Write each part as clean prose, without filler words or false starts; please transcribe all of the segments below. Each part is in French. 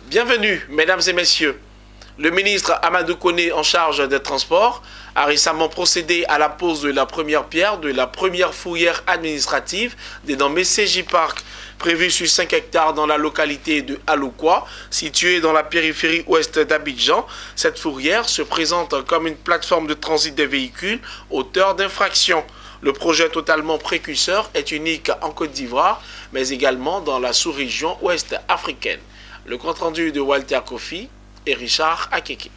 Bienvenue, mesdames et messieurs. Le ministre Amadou Koné, en charge des transports, a récemment procédé à la pose de la première pierre de la première fourrière administrative dénommée CJ Park, prévue sur 5 hectares dans la localité de Aloukwa, située dans la périphérie ouest d'Abidjan. Cette fourrière se présente comme une plateforme de transit des véhicules auteurs d'infractions. Le projet totalement précurseur est unique en Côte d'Ivoire, mais également dans la sous-région ouest africaine. Le compte-rendu de Walter Kofi et Richard Akeke.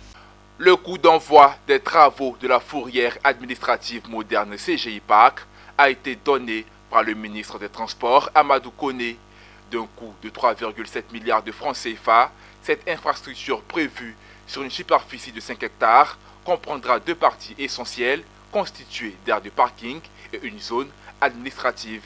Le coup d'envoi des travaux de la fourrière administrative moderne CGI Park a été donné par le ministre des Transports Amadou Koné. D'un coût de 3,7 milliards de francs CFA, cette infrastructure prévue sur une superficie de 5 hectares comprendra deux parties essentielles constituées d'aires de parking et une zone administrative.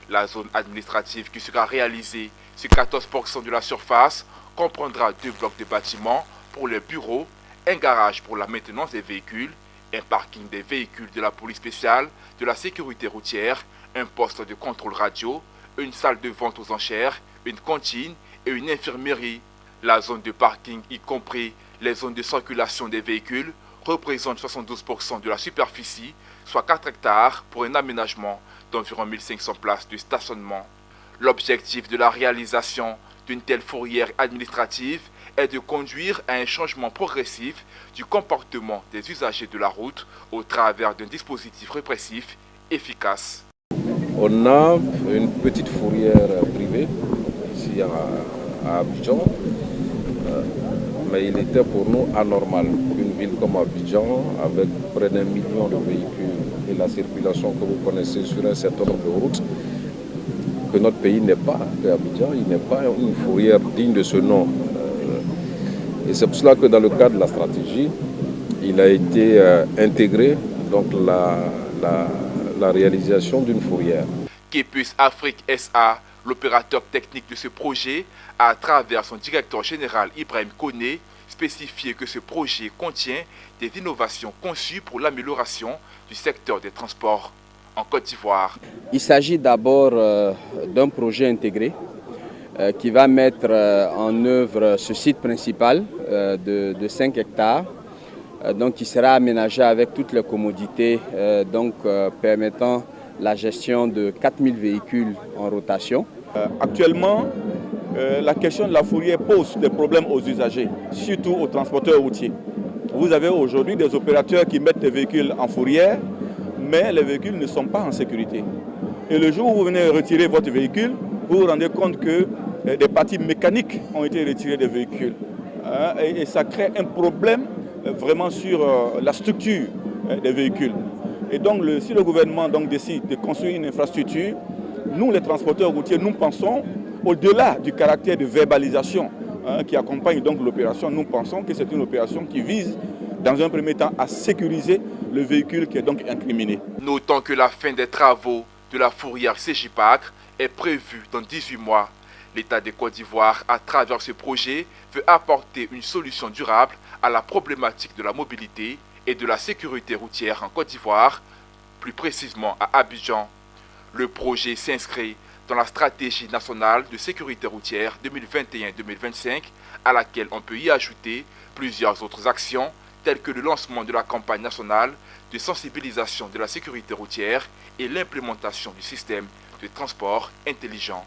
La zone administrative qui sera réalisée sur 14% de la surface comprendra 2 blocs de bâtiments pour les bureaux, un garage pour la maintenance des véhicules, un parking des véhicules de la police spéciale, de la sécurité routière, un poste de contrôle radio, une salle de vente aux enchères, une cantine et une infirmerie. La zone de parking, y compris les zones de circulation des véhicules, représente 72% de la superficie, soit 4 hectares pour un aménagement d'environ 1500 places de stationnement. L'objectif de la réalisation d'une telle fourrière administrative est de conduire à un changement progressif du comportement des usagers de la route au travers d'un dispositif répressif efficace. On a une petite fourrière privée ici à Abidjan, mais il était pour nous anormal qu'une ville comme Abidjan, avec près d'1 million de véhicules et la circulation que vous connaissez sur un certain nombre de routes, que notre pays n'ait pas, qu'Abidjan n'ait pas une fourrière digne de ce nom. Et c'est pour cela que dans le cadre de la stratégie, il a été intégré donc la réalisation d'une fourrière. Kepus Afrique SA, l'opérateur technique de ce projet, a à travers son directeur général Ibrahim Koné, spécifié que ce projet contient des innovations conçues pour l'amélioration du secteur des transports en Côte d'Ivoire. Il s'agit d'abord d'un projet intégré qui va mettre en œuvre ce site principal de 5 hectares, donc qui sera aménagé avec toutes les commodités permettant la gestion de 4000 véhicules en rotation. Actuellement, la question de la fourrière pose des problèmes aux usagers, surtout aux transporteurs routiers. Vous avez aujourd'hui des opérateurs qui mettent des véhicules en fourrière, mais les véhicules ne sont pas en sécurité. Et le jour où vous venez retirer votre véhicule, vous vous rendez compte que des parties mécaniques ont été retirées des véhicules. Et ça crée un problème vraiment sur la structure des véhicules. Et donc, si le gouvernement décide de construire une infrastructure, nous, les transporteurs routiers, nous pensons, au-delà du caractère de verbalisation qui accompagne donc l'opération, nous pensons que c'est une opération qui vise, dans un premier temps, à sécuriser le véhicule qui est donc incriminé. Notons que la fin des travaux de la fourrière CJ Park est prévue dans 18 mois. L'État de Côte d'Ivoire, à travers ce projet, veut apporter une solution durable à la problématique de la mobilité et de la sécurité routière en Côte d'Ivoire, plus précisément à Abidjan. Le projet s'inscrit dans la stratégie nationale de sécurité routière 2021-2025, à laquelle on peut y ajouter plusieurs autres actions, telles que le lancement de la campagne nationale de sensibilisation de la sécurité routière et l'implémentation du système de transport intelligent.